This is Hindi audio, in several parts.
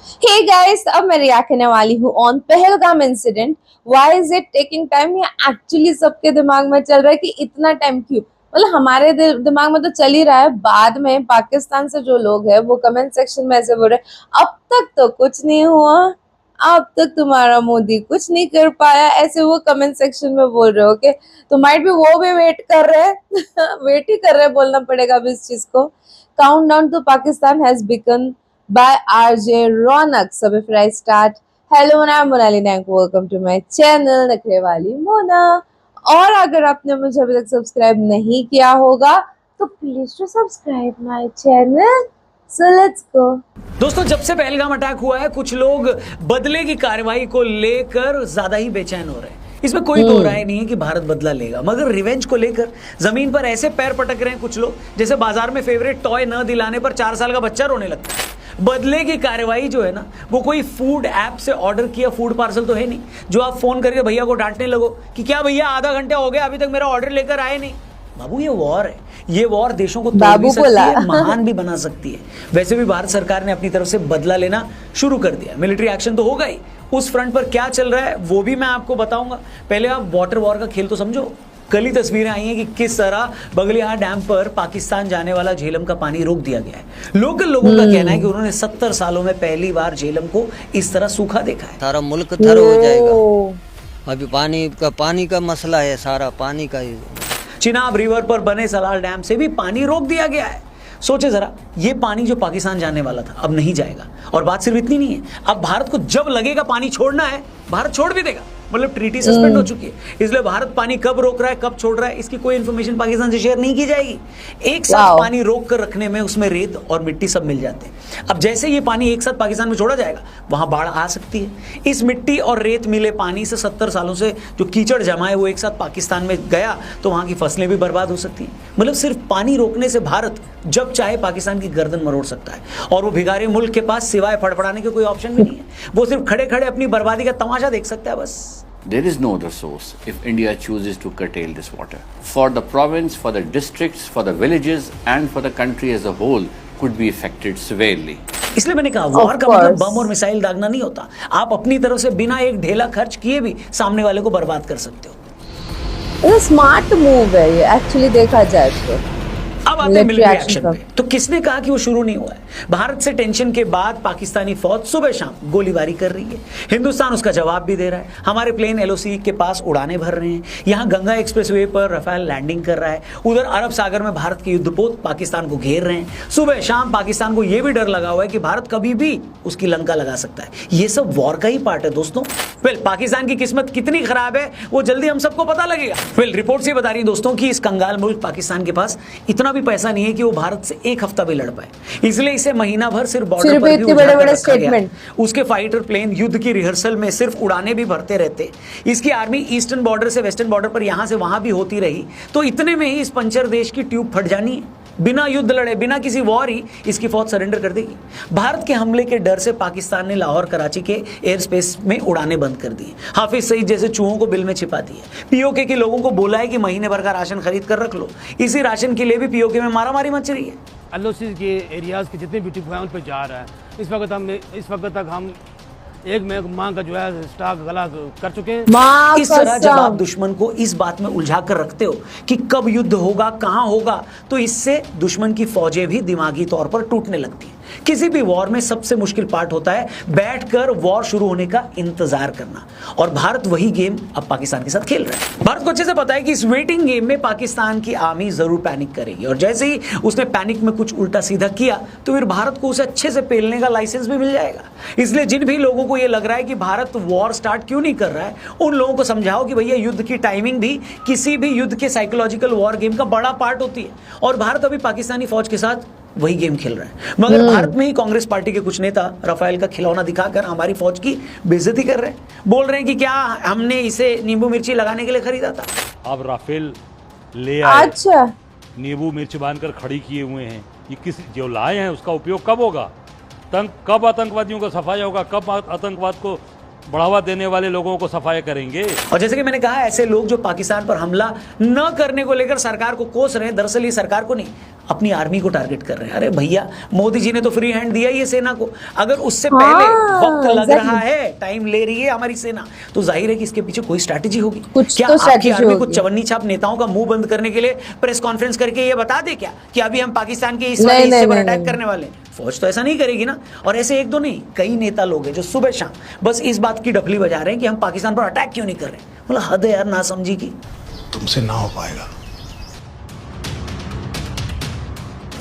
Hey guys, अब मैं रिएक्ट करने वाली हूँ on Pahalgam incident. Why is it taking time? ये एक्चुअली सबके दिमाग में चल रहा है कि इतना टाइम क्यों। मतलब हमारे दिमाग में तो चल ही रहा है, बाद में पाकिस्तान से जो लोग हैं वो कमेंट सेक्शन में ऐसे बोल रहे हैं अब तक तो कुछ नहीं हुआ, अब तक तुम्हारा मोदी कुछ नहीं कर पाया, ऐसे वो कमेंट सेक्शन में बोल रहे हो। ओके, तो माइट भी वो भी वेट कर रहे हैं वेट ही कर रहे हैं, बोलना पड़ेगा अब इस चीज को। Countdown to Pakistan has begun by RJ Ronak. So before I start, hello, I'm Monalina and welcome to my channel नखरे वाली मोना। और अगर आपने मुझे अभी तक सब्सक्राइब नहीं किया होगा तो please to subscribe my channel. So let's go. दोस्तों, जब से पहलगाम अटैक हुआ है कुछ लोग बदले की कार्रवाई को लेकर ज्यादा ही बेचैन हो रहे हैं। इसमें कोई दो राय नहीं है कि भारत बदला लेगा, मगर रिवेंज को लेकर जमीन पर ऐसे पैर पटक रहे हैं कुछ लोग जैसे बाजार में फेवरेट टॉय न दिलाने पर 4 साल का बच्चा रोने लगता है। बदले की कार्रवाई जो है ना, वो कोई फूड ऐप से ऑर्डर किया फूड पार्सल तो है नहीं जो आप फोन करके भैया को डांटने लगो कि क्या भैया आधा घंटा हो गया अभी तक मेरा ऑर्डर लेकर आए नहीं। बाबू, ये वॉर है। ये वॉर देशों को तोड़ भी सकती है, महान भी बना सकती है। वैसे भी भारत सरकार ने अपनी तरफ से बदला लेना शुरू कर दिया, मिलिट्री एक्शन तो होगा ही। उस फ्रंट पर क्या चल रहा है वो भी मैं आपको बताऊंगा। पहले आप वाटर वॉर का खेल तो समझो। कल ही तस्वीरें आई हैं कि किस तरह बगलियार डैम पर पाकिस्तान जाने वाला झेलम का पानी रोक दिया गया है। लोकल लोगों का कहना है कि उन्होंने 70 सालों में पहली बार झेलम को इस तरह सूखा देखा है। सारा मुल्क थर हो जाएगा। अभी पानी का मसला है, सारा पानी का ही। चिनाब रिवर पर बने सलाल डैम से भी पानी रोक दिया गया है। सोचे जरा, ये पानी जो पाकिस्तान जाने वाला था अब नहीं जाएगा। और बात सिर्फ इतनी नहीं है, अब भारत को जब लगेगा पानी छोड़ना है भारत छोड़ भी देगा। मतलब ट्रीटी सस्पेंड हो चुकी है, इसलिए भारत पानी कब रोक रहा है कब छोड़ रहा है इसकी कोई इन्फॉर्मेशन पाकिस्तान से शेयर नहीं की जाएगी। एक साथ पानी रोक कर रखने में उसमें रेत और मिट्टी सब मिल जाते हैं। अब जैसे ये पानी एक साथ पाकिस्तान में छोड़ा जाएगा वहां बाढ़ आ सकती है। इस मिट्टी और रेत मिले पानी से 70 सालों से जो कीचड़ जमा है वो एक साथ पाकिस्तान में गया तो वहां की फसलें भी बर्बाद हो सकती हैं। मतलब सिर्फ पानी रोकने से भारत जब चाहे पाकिस्तान की गर्दन मरोड़ सकता है, और वो भिखारी मुल्क के पास सिवाय फड़फड़ाने के कोई ऑप्शन भी नहीं है। वो सिर्फ खड़े खड़े अपनी बर्बादी का तमाशा देख सकता है बस। There is no other source if India chooses to curtail this water. For the province, for the districts, for the villages and for the country as a whole could be affected severely. इसलिए मैंने कहा वॉर का मतलब बम और मिसाइल दागना नहीं होता। आप अपनी तरफ से बिना एक ढेला खर्च किए भी सामने वाले को बर्बाद कर सकते हो। स्मार्ट मूव है ये एक्चुअली, देखा जाए तो। अब आते हैं मिलिट्री एक्शन पे। तो किसने कहा कि वो शुरू नहीं हुआ है? भारत से टेंशन के बाद पाकिस्तानी फौज सुबह शाम गोलीबारी कर रही है। हिंदुस्तान उसका जवाब भी दे रहा है। हमारे प्लेन एलओसी के पास उड़ानें भर रहे हैं। यहाँ गंगा एक्सप्रेसवे पर राफेल लैंडिंग कर रहा है। उधर अरब सागर में भारत के युद्धपोत पाकिस्तान को घेर रहे हैं। सुबह शाम पाकिस्तान को यह भी डर लगा हुआ है कि भारत कभी भी उसकी लंका लगा सकता है। ये सब वॉर का ही पार्ट है दोस्तों। पाकिस्तान की किस्मत कितनी खराब है वो जल्दी हम सबको पता लगेगा। रिपोर्ट से बता रही दोस्तों कि इस कंगाल मुल्क पाकिस्तान के पास इतना भी पैसा नहीं है कि वो भारत से एक हफ्ता भी लड़ पाए, इसलिए इसे महीना भर सिर्फ बॉर्डर पर भी बड़े-बड़े स्टेटमेंट। उसके फाइटर प्लेन युद्ध की रिहर्सल में सिर्फ उड़ाने भी भरते रहते। इसकी आर्मी ईस्टर्न बॉर्डर से वेस्टर्न बॉर्डर पर यहां से वहां भी होती रही तो इतने में ही इस पंचर देश की ट्यूब फट जानी है। बिना युद्ध लड़े, बिना किसी वॉर ही इसकी फौज सरेंडर कर देगी। भारत के हमले के डर से पाकिस्तान ने लाहौर कराची के एयर स्पेस में उड़ानें बंद कर दी। हाफिज सईद जैसे चूहों को बिल में छिपा दी है। पीओके के लोगों को बोला है कि महीने भर का राशन खरीद कर रख लो। इसी राशन के लिए भी पीओके में मारामारी मच रही है। एलओसी के एरियाज के जितने भी डिपो हैं उन पर जा रहा है। इस वक्त तक हम एक माह का जो है स्टॉक गला कर चुके हैं। इस तरह जब आप दुश्मन को इस बात में उलझा कर रखते हो कि कब युद्ध होगा, कहां होगा, तो इससे दुश्मन की फौजें भी दिमागी तौर पर टूटने लगती हैं। किसी भी वॉर में सबसे मुश्किल पार्ट होता है बैठकर वॉर शुरू होने का इंतजार करना, और भारत वही गेम अब पाकिस्तान के साथ खेल रहा है। भारत को अच्छे से पता है कि इस वेटिंग गेम में पाकिस्तान की आर्मी जरूर पैनिक करेगी, और जैसे ही उसने पैनिक में कुछ उल्टा सीधा किया तो फिर भारत को उसे अच्छे से पेलने का लाइसेंस भी मिल जाएगा। इसलिए जिन भी लोगों को यह लग रहा है कि भारत वॉर स्टार्ट क्यों नहीं कर रहा है, उन लोगों को समझाओ कि भैया युद्ध की टाइमिंग भी किसी भी युद्ध के साइकोलॉजिकल वॉर गेम का बड़ा पार्ट होती है, और भारत अभी पाकिस्तानी फौज के साथ वही गेम खेल रहा है। मगर भारत में ही कांग्रेस पार्टी के कुछ नेता राफेल का खिलौना दिखाकर हमारी फौज की बेइज्जती कर रहे हैं। बोल रहे हैं कि क्या हमने इसे नींबू मिर्ची लगाने के लिए खरीदा था। अब राफेल ले आए, अच्छा, नींबू मिर्च बांधकर खड़ी किए हुए हैं। ये किस जो लाए हैं उसका उपयोग कब होगा? कब आतंकवादियों का सफाया होगा? कब आतंकवाद को बढ़ावा देने वाले लोगों को सफाया करेंगे। और जैसे कि मैंने कहा, ऐसे लोग जो पाकिस्तान पर हमला न करने को लेकर सरकार को कोस रहे हैं, दरअसल ये सरकार को नहीं, अपनी आर्मी को टारगेट कर रहे हैं। अरे भैया, मोदी जी ने तो फ्री हैंड दिया ये सेना को। अगर उससे पहले वक्त लग रहा है, टाइम ले रही है हमारी सेना, तो जाहिर है कि इसके पीछे कोई स्ट्रैटेजी होगी। क्या आपकी आर्मी को चवन्नी छाप नेताओं का मुंह बंद करने के लिए प्रेस कॉन्फ्रेंस करके ये बता दे क्या कि अभी हम पाकिस्तान के इस वाले हिस्से पर अटैक करने वाले? फौज तो ऐसा नहीं करेगी ना। और ऐसे एक दो नहीं, कई नेता लोग हैं जो सुबह शाम बस इस बात की डफली बजा रहे हैं कि हम पाकिस्तान पर अटैक क्यों नहीं कर रहे। मतलब हद है यार, ना समझी की। तुमसे ना हो पाएगा।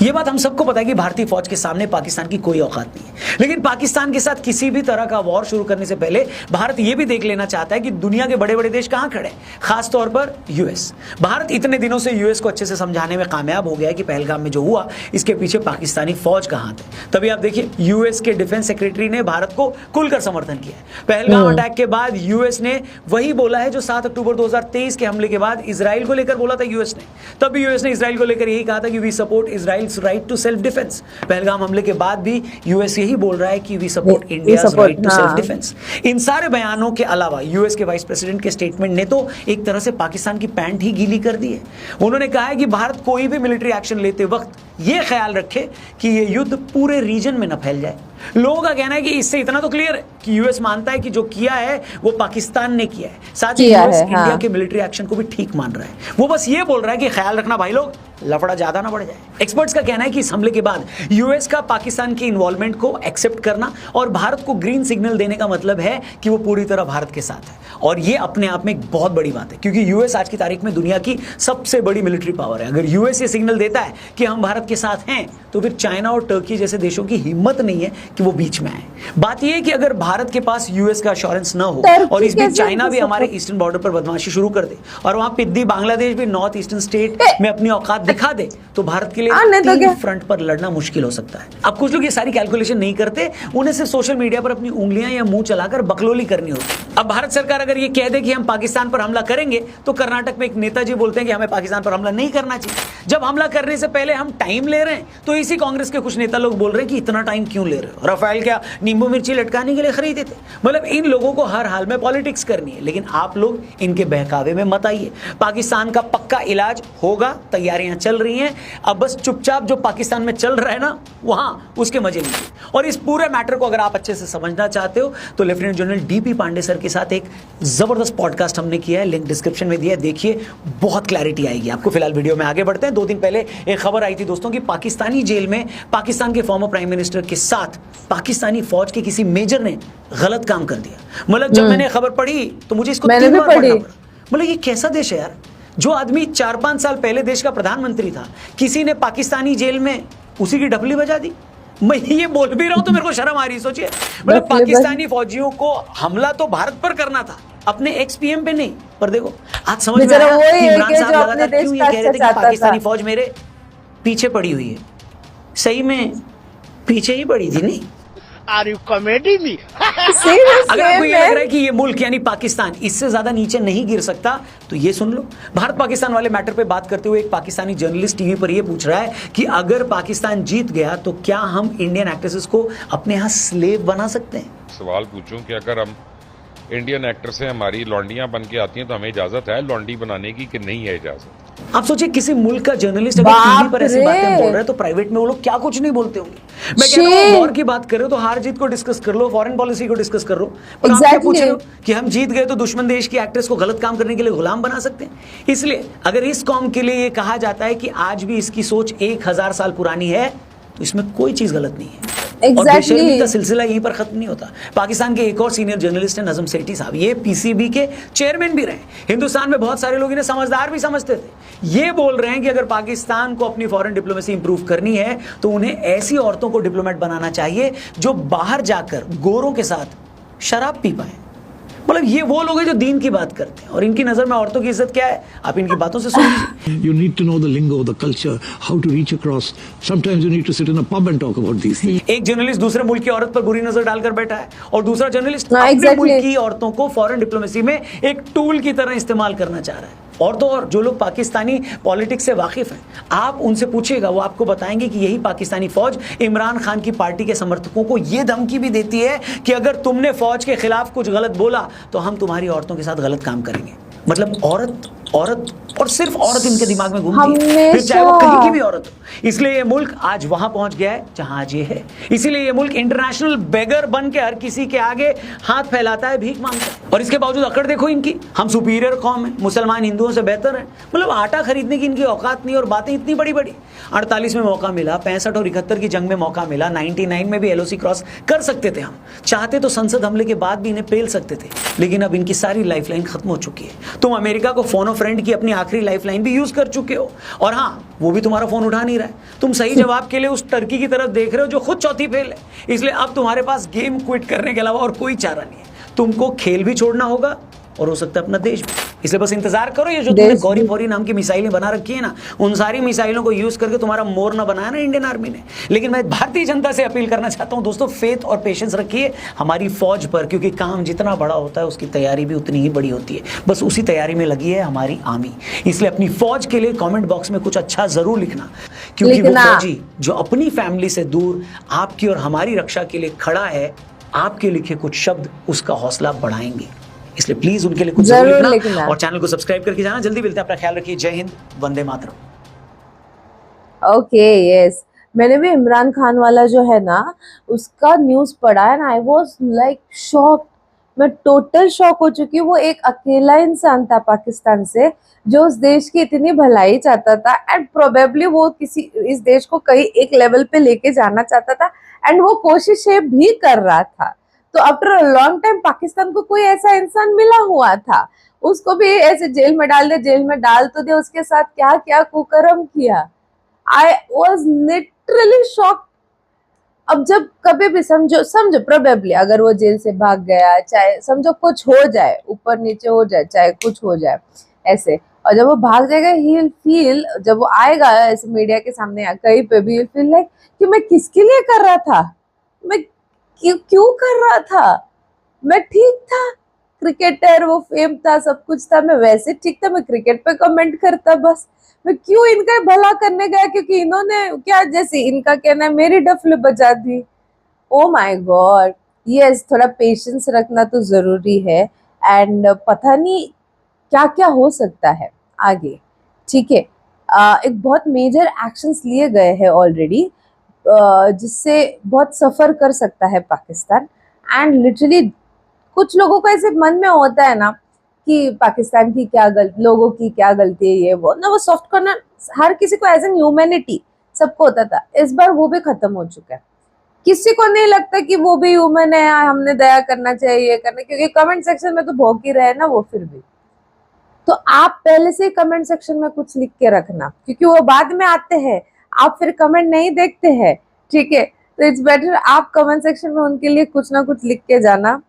ये बात हम सबको पता है कि भारतीय फौज के सामने पाकिस्तान की कोई औकात नहीं है, लेकिन पाकिस्तान के साथ किसी भी तरह का वॉर शुरू करने से पहले भारत ये भी देख लेना चाहता है कि दुनिया के बड़े बड़े देश कहां खड़े हैं, खास तौर पर यूएस। भारत इतने दिनों से यूएस को अच्छे से समझाने में कामयाब हो गया है कि पहलगाम में जो हुआ इसके पीछे पाकिस्तानी फौज का हाथ है। तभी आप देखिए, यूएस के डिफेंस सेक्रेटरी ने भारत को खुलकर समर्थन किया है। पहलगाम अटैक के बाद यूएस ने वही बोला है जो 7 अक्टूबर 2023 के हमले के बाद इसराइल को लेकर बोला था यूएस ने। तब भी यूएस ने इसराइल को लेकर यही कहा था कि we support Israel right to self defence. Pahalgam हमले के बाद भी यूएस यही बोल रहा है कि we support India's right to self defence. इन सारे बयानों के अलावा यूएस के वाइस प्रेसिडेंट के स्टेटमेंट ने तो एक तरह से पाकिस्तान की पैंट ही गीली कर दी है। उन्होंने कहा है कि भारत कोई भी मिलिट्री एक्शन लेते वक्त यह ख्याल रखे कि यह युद्ध पूरे रीजन में न फैल जाए। लोगों का कहना है कि इससे इतना तो क्लियर है कि यूएस मानता है कि जो किया है वो पाकिस्तान ने किया है, साथ ही यूएस इंडिया के मिलिट्री एक्शन को भी ठीक मान रहा है। वो बस ये बोल रहा है कि ख्याल रखना भाई लोग, लफड़ा ज्यादा ना बढ़ जाए। एक्सपर्ट्स का कहना है कि इस हमले के बाद यूएस का पाकिस्तान के इन्वॉल्वमेंट को एक्सेप्ट करना और भारत को ग्रीन सिग्नल देने का मतलब है कि वो पूरी तरह भारत के साथ है। और ये अपने आप में एक बहुत बड़ी बात है, क्योंकि यूएस आज की तारीख में दुनिया की सबसे बड़ी मिलिट्री पावर है। अगर यूएस ये सिग्नल देता है कि हम भारत के साथ हैं, तो फिर चाइना और टर्की जैसे देशों की हिम्मत नहीं है कि वो बीच में आए। बात यह है कि अगर भारत के पास यूएस का अश्योरेंस ना हो और इस बीच चाइना भी हमारे ईस्टर्न बॉर्डर पर बदमाशी शुरू कर दे और वहां पिद्दी बांग्लादेश भी नॉर्थ ईस्टर्न स्टेट में अपनी औकात दिखा दे, तो भारत के लिए तीन फ्रंट पर लड़ना मुश्किल हो सकता है। अब कुछ लोग ये सारी कैलकुलेशन नहीं करते, उन्हें सिर्फ सोशल मीडिया पर अपनी उंगलियां या मुंह चलाकर बकलोली करनी होती है। अब भारत सरकार अगर ये कह दे कि हम पाकिस्तान पर हमला करेंगे, तो कर्नाटक में एक नेताजी बोलते हैं कि हमें पाकिस्तान पर हमला नहीं करना चाहिए। जब हमला करने से पहले हम टाइम ले रहे हैं, तो इसी कांग्रेस के कुछ नेता लोग बोल रहे हैं कि इतना टाइम क्यों ले रहे हो, राफेल क्या नींबू मिर्ची लटकाने के लिए खरीदे थे। मतलब इन लोगों को हर हाल में पॉलिटिक्स करनी है, लेकिन आप लोग इनके बहकावे में मत आइए। पाकिस्तान का पक्का इलाज होगा, तैयारियां चल रही हैं। अब बस चुपचाप जो पाकिस्तान में चल रहा है ना, वहां उसके मजे लीजिए। और इस पूरे मैटर को अगर आप अच्छे से समझना चाहते हो, तो lieutenant general DP Pandey sir के साथ एक जबरदस्त पॉडकास्ट हमने किया है, लिंक डिस्क्रिप्शन में दिया है, देखिए, बहुत क्लैरिटी आएगी आपको। फिलहाल वीडियो में आगे बढ़ते हैं। 2 दिन पहले एक खबर आई थी दोस्तों कि पाकिस्तानी जेल में पाकिस्तान के फॉर्मर प्राइम मिनिस्टर के साथ पाकिस्तानी फौज के किसी मेजर ने गलत काम कर दिया। मतलब जब मैंने खबर पढ़ी तो मुझे इसको 3 बार पढ़ना पड़ा। मतलब ये कैसा देश है यार, जो आदमी 4-5 साल पहले देश का प्रधानमंत्री था, किसी ने पाकिस्तानी जेल में उसी की डफली बजा दी। मैं ये बोल भी रहा हूं तो मेरे को शर्म आ रही। सोचिए, मतलब पाकिस्तानी फौजियों को हमला तो भारत पर करना था, अपने एक्स-पीएम पे नहीं। पर देखो, आज समझ में आया कि इमरान साहब लगातार क्यों ये कह रहे थे कि पाकिस्तानी फौज मेरे पीछे पड़ी हुई है। सही में पीछे ही पड़ी थी नहीं। Are you comedy me? अगर आपको ये लग रहा है कि ये मुल्क यानी पाकिस्तान इससे ज्यादा नीचे नहीं गिर सकता, तो ये सुन लो। भारत पाकिस्तान वाले मैटर पे बात करते हुए एक पाकिस्तानी जर्नलिस्ट टीवी पर ये पूछ रहा है कि अगर पाकिस्तान जीत गया तो क्या हम इंडियन एक्ट्रेसेस को अपने यहाँ स्लेव बना सकते हैं? सवाल पूछूं कि अगर हम इंडियन एक्टर से हमारी लौंडियां बन के आती हैं तो हमें इजाजत है लौंडी बनाने की कि नहीं है इजाजत? आप सोचिए, किसी मुल्क का जर्नलिस्ट अगर टीवी पर ऐसी बातें बोल रहा है तो प्राइवेट में वो लोग क्या कुछ नहीं बोलते होंगे। मैं कहता हूं, वॉर की बात कर रहे हो तो हार जीत को डिस्कस कर लो, फॉरेन पॉलिसी को डिस्कस कर लो। पर आप क्या पूछ रहे हो कि हम जीत गए तो दुश्मन देश की एक्ट्रेस को गलत काम करने के लिए गुलाम बना सकते हैं? इसलिए अगर इस कौम के लिए ये कहा जाता है कि आज भी इसकी सोच 1000 साल पुरानी है, तो इसमें कोई चीज गलत नहीं है। और बेशर्मी का सिलसिला यहीं पर खत्म नहीं होता। पाकिस्तान के एक और सीनियर जर्नलिस्ट हैं नजम सेठी साहब, ये पीसीबी के चेयरमैन भी रहे। हिंदुस्तान में बहुत सारे लोग इन्हें समझदार भी समझते थे। ये बोल रहे हैं कि अगर पाकिस्तान को अपनी फॉरेन डिप्लोमेसी इंप्रूव करनी है तो उन्हें ऐसी औरतों को डिप्लोमेट बनाना चाहिए जो बाहर जाकर गोरों के साथ शराब पी पाए। मतलब ये वो लोग हैं जो दीन की बात करते हैं, और इनकी नजर में औरतों की इज्जत क्या है, आप इनकी बातों से सुन लीजिए। You need to know the lingo, the culture, how to reach across. Sometimes you need to sit in a pub and talk about these things. एक जर्नलिस्ट दूसरे मुल्क की औरत पर बुरी नजर डालकर बैठा है और दूसरा जर्नलिस्ट अपने मुल्क की औरतों को फॉरेन डिप्लोमेसी में एक टूल की तरह इस्तेमाल करना चाह रहा है। और तो और जो लोग पाकिस्तानी पॉलिटिक्स से वाकिफ हैं, आप उनसे पूछिएगा, वो आपको बताएंगे कि यही पाकिस्तानी फौज इमरान खान की पार्टी के समर्थकों को ये धमकी भी देती है कि अगर तुमने फौज के खिलाफ कुछ गलत बोला तो हम तुम्हारी औरतों के साथ गलत काम करेंगे। मतलब औरत और सिर्फ औरत इनके दिमाग में घूमती है, फिर चाहे वो कहीं की भी औरत हो। इसलिए ये मुल्क आज वहां पहुंच गया है जहां आज ये है। इसीलिए ये मुल्क इंटरनेशनल बेगर बन के हर किसी के आगे हाथ फैलाता है, भीख मांगता है। और इसके बावजूद अकड़ देखो इनकी, हम सुपीरियर कौम है, मुसलमान हिंदुओं से बेहतर है। मतलब आटा खरीदने की इनकी औकात नहीं, और बातें इतनी बड़ी बड़ी। 48 में मौका मिला, 65 और 71 की जंग में मौका मिला, 99 में भी LOC क्रॉस कर सकते थे हम। चाहते तो संसद हमले के बाद भी इन्हें पेल सकते थे, लेकिन अब इनकी सारी लाइफलाइन खत्म हो चुकी है। तुम अमेरिका को फोन ऑफ फ्रेंड की अपनी आखिरी लाइफलाइन भी यूज कर चुके हो, और हाँ, वो भी तुम्हारा फोन उठा नहीं रहा है। तुम सही जवाब के लिए उस टर्की की तरफ देख रहे हो जो खुद चौथी फेल है। इसलिए अब तुम्हारे पास गेम क्विट करने के अलावा और कोई चारा नहीं है। तुमको खेल भी छोड़ना होगा और हो सकता है अपना देश भी। इसलिए बस इंतजार करो, ये जो तुमने गौरी फौरी नाम की मिसाइलें बना रखी है ना, उन सारी मिसाइलों को यूज करके तुम्हारा मोर ना बनाया ना इंडियन आर्मी ने। लेकिन मैं भारतीय जनता से अपील करना चाहता हूं दोस्तों, फेथ और पेशेंस रखिए हमारी फौज पर, क्योंकि काम जितना बड़ा होता है उसकी तैयारी भी उतनी ही बड़ी होती है। बस उसी तैयारी में लगी है हमारी आर्मी। इसलिए अपनी फौज के लिए कॉमेंट बॉक्स में कुछ अच्छा जरूर लिखना, क्योंकि वो फौजी जो अपनी फैमिली से दूर आपकी और हमारी रक्षा के लिए खड़ा है, आपके लिखे कुछ शब्द उसका हौसला बढ़ाएंगे। इसलिए प्लीज उनके लिए कुछ जरूर लिखना और चैनल को सब्सक्राइब करके जाना। जल्दी मिलते हैं, अपना ख्याल रखिए। जय हिंद, वंदे मातरम। ओके, यस, मैंने भी इमरान खान वाला जो है ना उसका न्यूज़ पढ़ा है ना, आई वाज लाइक शॉक। मैं टोटल शॉक हो चुकी हूँ। वो एक अकेला इंसान था पाकिस्तान से जो उस देश की इतनी भलाई चाहता था, एंड प्रोबेबली वो इस देश को कहीं एक लेवल पे लेके जाना चाहता था, एंड वो कोशिशें भी कर रहा था। तो after a long time Pakistan को कोई ऐसा इंसान मिला हुआ था, उसको भी ऐसे जेल में डाल दे, जेल में डाल तो दे, उसके साथ क्या क्या कुकर्म किया। I was literally shock. अब जब कभी भी समझो प्रोबेबली अगर वो जेल से भाग गया, चाहे समझो कुछ हो जाए, ऊपर नीचे हो जाए, चाहे कुछ हो जाए ऐसे, और जब वो भाग जाएगा, ही विल फील, जब वो आएगा ऐसे मीडिया के सामने या कहीं पे भी, फील लाइक कि मैं किसके लिए कर रहा था, मैं क्यों कर रहा था, मैं ठीक था, क्रिकेटर, वो फेम था, सब कुछ था, मैं वैसे ठीक था, मैं क्रिकेट पे कमेंट करता, बस मैं क्यों इनका भला करने गया, क्योंकि इन्होंने क्या, जैसे इनका कहना है, मेरी डफल बजा दी। ओ माय गॉड, यस, थोड़ा पेशेंस रखना तो जरूरी है, एंड पता नहीं क्या क्या हो सकता है आगे, ठीक है। एक बहुत मेजर एक्शंस लिए गए हैं ऑलरेडी, जिससे बहुत सफ़र कर सकता है पाकिस्तान। एंड लिटरली कुछ लोगों को ऐसे मन में होता है ना कि पाकिस्तान की क्या लोगों की क्या गलती है, ये वो ना, वो सॉफ्ट कॉर्नर हर किसी को एज एन ह्यूमैनिटी सबको होता था, इस बार वो भी खत्म हो चुका है। किसी को नहीं लगता कि वो भी ह्यूमन है, हमने दया करना चाहिए करना, क्योंकि कमेंट सेक्शन में तो भौंक ही रहे ना वो। फिर भी तो आप पहले से कमेंट सेक्शन में कुछ लिख के रखना, क्योंकि वो बाद में आते हैं, आप फिर कमेंट नहीं देखते हैं, ठीक है। तो इट्स बेटर आप कमेंट सेक्शन में उनके लिए कुछ ना कुछ लिख के जाना,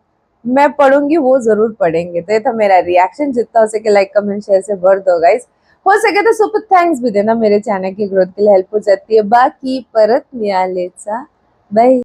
मैं पढ़ूंगी, वो जरूर पढ़ेंगे। तो ये था मेरा रिएक्शन। जितना हो सके लाइक कमेंट शेयर से भर दो गाइस, हो सके तो सुपर थैंक्स भी देना, मेरे चैनल की ग्रोथ के लिए हेल्प हो जाती है। बाकी परत मिळालेचा बाय।